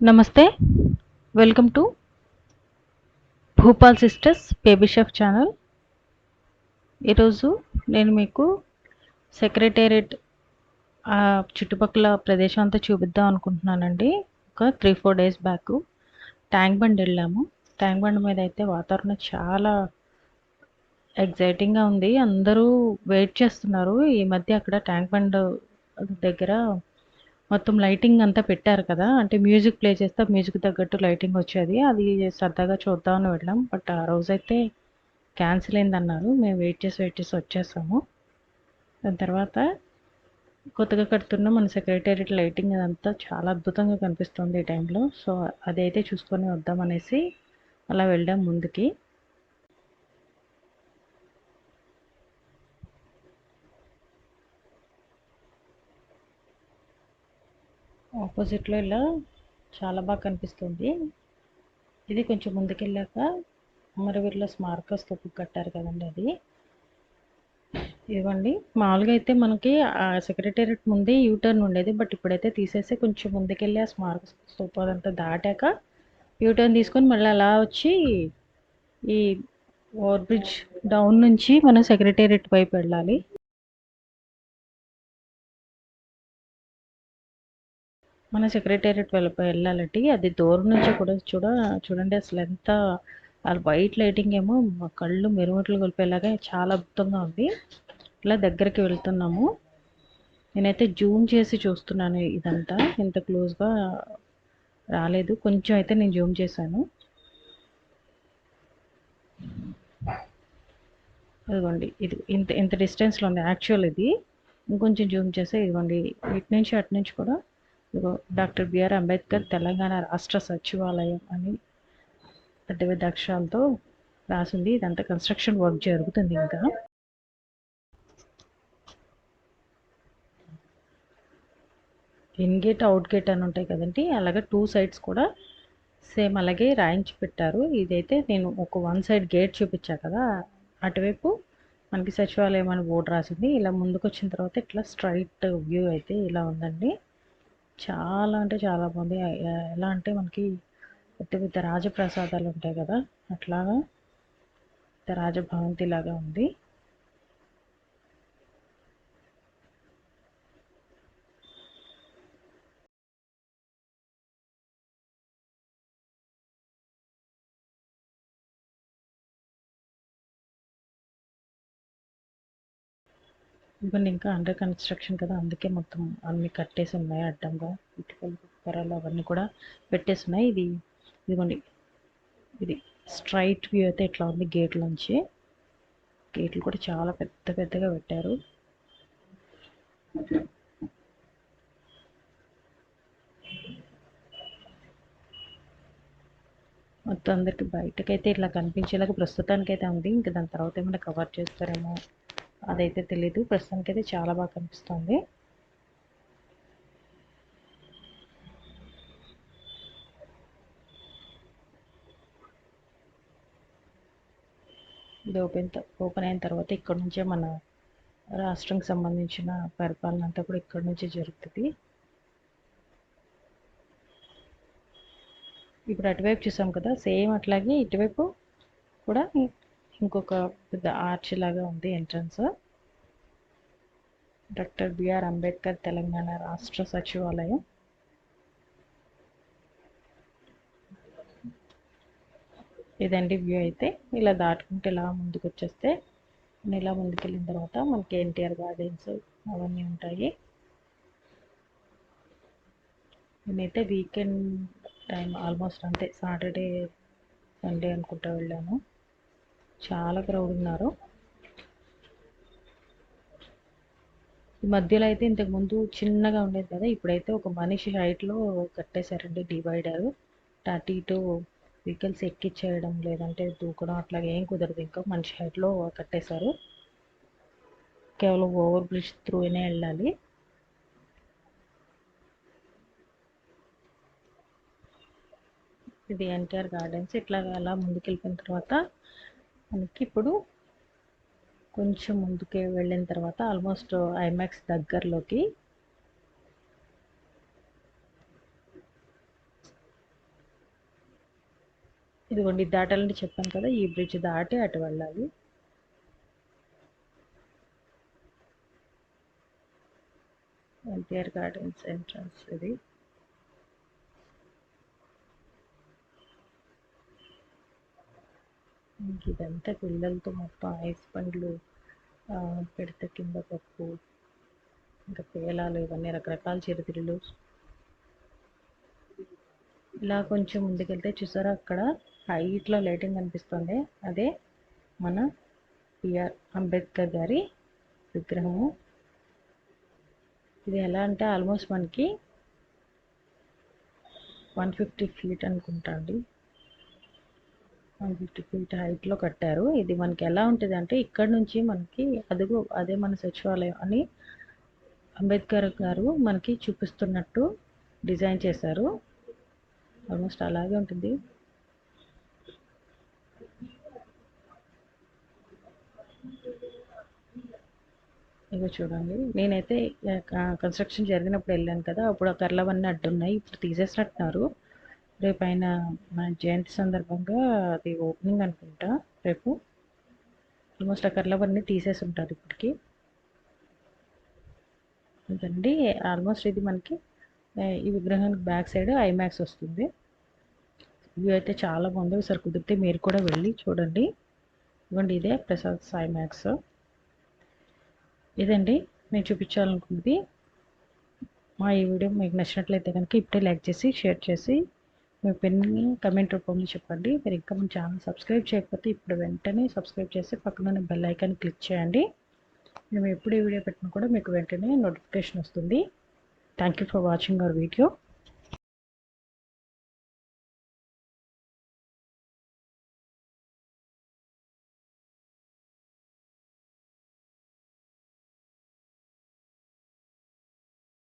నమస్తే. Welcome to Bhupal sisters baby chef channel. ఈరోజు నేను మీకు సెక్రటేరియట్ చుట్టుపక్కల ప్రదేశం అంతా చూపిద్దాం అనుకుంటున్నానండి. ఒక 3-4 డేస్ బ్యాక్ ట్యాంక్ బండ్ వెళ్ళాము. ట్యాంక్ బండ్ మీద అయితే వాతావరణం చాలా ఎగ్జైటింగ్గా ఉంది. అందరూ వెయిట్ చేస్తున్నారు. ఈ మధ్య అక్కడ ట్యాంక్ బండ్ దగ్గర మొత్తం లైటింగ్ అంతా పెట్టారు కదా, అంటే మ్యూజిక్ ప్లే చేస్తే మ్యూజిక్ తగ్గట్టు లైటింగ్ వచ్చేది. అది సరదాగా చూద్దామని వెళ్ళాం. బట్ ఆ రోజైతే క్యాన్సిల్ అయిందన్నారు. మేము వెయిట్ చేసి వచ్చేసాము. దాని తర్వాత కొత్తగా కడుతున్న మన సెక్రటేరియట్ లైటింగ్ అదంతా చాలా అద్భుతంగా కనిపిస్తుంది ఈ టైంలో. సో అదైతే చూసుకొని వద్దామనేసి అలా వెళ్ళాం ముందుకి. ఆపోజిట్లో ఇలా చాలా బాగా కనిపిస్తుంది. ఇది కొంచెం ముందుకెళ్ళాక అమరవీరుల స్మారక స్తూపం కట్టారు కదండి, అది. ఇవ్వండి, మామూలుగా అయితే మనకి ఆ సెక్రటేరియట్ ముందే యూటర్న్ ఉండేది. బట్ ఇప్పుడైతే తీసేసి కొంచెం ముందుకెళ్ళి ఆ స్మారక స్తూపం అదంతా దాటాక యూటర్న్ తీసుకొని మళ్ళీ అలా వచ్చి ఈ ఓవర్ బ్రిడ్జ్ డౌన్ నుంచి మనం సెక్రటేరియట్ వైపు వెళ్ళాలి. మన సెక్రటేరియట్ వెళ్ళాలంటే అది దూరం నుంచి కూడా చూడండి అసలు ఎంత ఆ వైట్ లైటింగ్ ఏమో మా కళ్ళు మెరుమట్లు గొలిపేలాగా చాలా అద్భుతంగా ఉంది. ఇలా దగ్గరికి వెళ్తున్నాము. నేనైతే జూమ్ చేసి చూస్తున్నాను. ఇదంతా ఇంత క్లోజ్గా రాలేదు. కొంచెం అయితే నేను జూమ్ చేశాను. ఇదిగోండి, ఇది ఇంత ఇంత డిస్టెన్స్లో ఉంది యాక్చువల్. ఇది ఇంకొంచెం జూమ్ చేస్తే ఇదిగోండి, ఇటు నుంచి అటు నుంచి కూడా ఇదిగో డాక్టర్ బిఆర్ అంబేద్కర్ తెలంగాణ రాష్ట్ర సచివాలయం అని పెద్ద పెద్ద అక్షరాలతో రాసింది. ఇదంతా కన్స్ట్రక్షన్ వర్క్ జరుగుతుంది. ఇంకా ఇన్ గేట్ అవుట్ గేట్ అని ఉంటాయి కదండి, అలాగే 2 సైడ్స్ కూడా సేమ్ అలాగే రాయించి పెట్టారు. ఇదైతే నేను ఒక 1 సైడ్ గేట్ చూపించా కదా, అటువైపు మనకి సచివాలయం అని బోర్డు రాసింది. ఇలా ముందుకు వచ్చిన తర్వాత ఇట్లా స్ట్రైట్ వ్యూ అయితే ఇలా ఉందండి. చాలా అంటే చాలా బాగుంది. ఎలా అంటే మనకి పెద్ద పెద్ద రాజప్రసాదాలు ఉంటాయి కదా, అట్లాగా రాజభవంతి లాగా ఉంది. ఇవన్నీ ఇంకా అండర్ కన్స్ట్రక్షన్ కదా, అందుకే మొత్తం అన్ని కట్టేసి ఉన్నాయి అడ్డంగా. ఇటుకలు పొరలు అవన్నీ కూడా పెట్టేసి ఉన్నాయి. ఇదిగోండి, ఇది స్ట్రైట్ వ్యూ అయితే ఇట్లా ఉంది గేట్ నుంచి. గేట్లు కూడా చాలా పెద్ద పెద్దగా పెట్టారు. మొత్తం అందరికి బయటకైతే ఇట్లా కనిపించేలాగా ప్రస్తుతానికైతే ఉంది. ఇంకా దాని తర్వాత ఏమైనా కవర్ చేస్తారేమో అదైతే తెలీదు. ప్రస్తుతానికైతే చాలా బాగా కనిపిస్తుంది. ఇది ఓపెన్ అయిన తర్వాత ఇక్కడ నుంచే మన రాష్ట్రానికి సంబంధించిన పరిపాలన అంతా కూడా ఇక్కడ నుంచే జరుగుతుంది. ఇప్పుడు అటువైపు చూసాం కదా, సేమ్ అట్లాగే ఇటువైపు కూడా ఇంకొక పెద్ద ఆర్చ్ లాగా ఉంది entrance. Doctor B R Ambedkar Telangana రాష్ట్ర సచివాలయం. ఇదండి వ్యూ. అయితే ఇలా దాటుకుంటే ఇలా ముందుకు వచ్చేస్తే ఇలా ముందుకెళ్ళిన తర్వాత మనకి ఎన్టీఆర్ గార్డెన్స్ అవన్నీ ఉంటాయి. నేనైతే వీకెండ్ టైం ఆల్మోస్ట్ అంతే, సాటర్డే సండే అనుకుంటా వెళ్ళాను. చాలా క్రౌడ్ ఉన్నారు. ఈ మధ్యలో అయితే ఇంతకుముందు చిన్నగా ఉండేది కదా, ఇప్పుడైతే ఒక మనిషి హైట్లో కట్టేశారండి డివైడర్. అటు ఇటు వెహికల్స్ ఎక్కిచ్చేయడం లేదంటే దూకడం అట్లాగే ఏం కుదరదు. ఇంకా మనిషి హైట్లో కట్టేశారు. కేవలం ఓవర్ బ్రిడ్జ్ త్రూనే వెళ్ళాలి. ఇది ఎన్టీఆర్ గార్డెన్స్. ఇట్లా అలా ముందుకెళ్ళిపోయిన తర్వాత మనకి ఇప్పుడు కొంచెం ముందుకే వెళ్ళిన తర్వాత ఆల్మోస్ట్ ఐమాక్స్ దగ్గరలోకి ఇదిగోండి దాటాలని చెప్పాను కదా, ఈ బ్రిడ్జ్ దాటి అటు వెళ్ళాలి. ఎన్టీఆర్ గార్డెన్స్ ఎంట్రన్స్ ఇది. ఇదంతా పిల్లలతో మొత్తం ఐస్ పండ్లు పెడితే కింద పప్పు, ఇంకా పేలాలు, ఇవన్నీ రకరకాల చిరుతిళ్ళు. ఇలా కొంచెం ముందుకెళ్తే చూసారా, అక్కడ హైట్లో లైటింగ్ కనిపిస్తుంది, అదే మన బిఆర్ అంబేద్కర్ గారి విగ్రహము. ఇది ఎలా అంటే ఆల్మోస్ట్ మనకి 150 ఫీట్ అనుకుంటా అండి, 150 ఫీట్ హైట్లో కట్టారు. ఇది మనకి ఎలా ఉంటుంది అంటే, ఇక్కడ నుంచి మనకి అదిగో అదే మన సచివాలయం అని అంబేద్కర్ గారు మనకి చూపిస్తున్నట్టు డిజైన్ చేశారు. ఆల్మోస్ట్ అలాగే ఉంటుంది. ఇగో చూడండి, నేనైతే కన్స్ట్రక్షన్ జరిగినప్పుడు వెళ్ళాను కదా, అప్పుడు ఆ కర్రలవన్నీ అడ్డున్నాయి, ఇప్పుడు తీసేసినట్టున్నారు. రేపు ఆయన మన జయంతి సందర్భంగా అది ఓపెనింగ్ అనుకుంటా రేపు. ఆల్మోస్ట్ ఆ కర్రలవన్నీ తీసేసి ఉంటారు ఇప్పటికి. ఇదండి ఆల్మోస్ట్ ఇది మనకి ఈ విగ్రహానికి బ్యాక్ సైడ్ ఐమాక్స్ వస్తుంది. వ్యూ అయితే చాలా బాగుంది, ఒకసారి కుదిరితే మీరు కూడా వెళ్ళి చూడండి. ఇవ్వండి, ఇదే ప్రసాద్ సాయి మ్యాక్స్. ఇదండి నేను చూపించాలనుకుంది. మా ఈ వీడియో మీకు నచ్చినట్లయితే కనుక ఇప్పుడే లైక్ చేసి షేర్ చేసి మీ ఒపీనియన్ని కమెంట్ రూపంలో చెప్పండి. మీరు ఇంకా మన ఛానల్ సబ్స్క్రైబ్ చేయకపోతే ఇప్పుడు వెంటనే సబ్స్క్రైబ్ చేసి పక్కన బెల్ ఐకాన్ క్లిక్ చేయండి. మేము ఎప్పుడు ఈ వీడియో పెట్టినా కూడా మీకు వెంటనే నోటిఫికేషన్ వస్తుంది. Thank you for watching our video.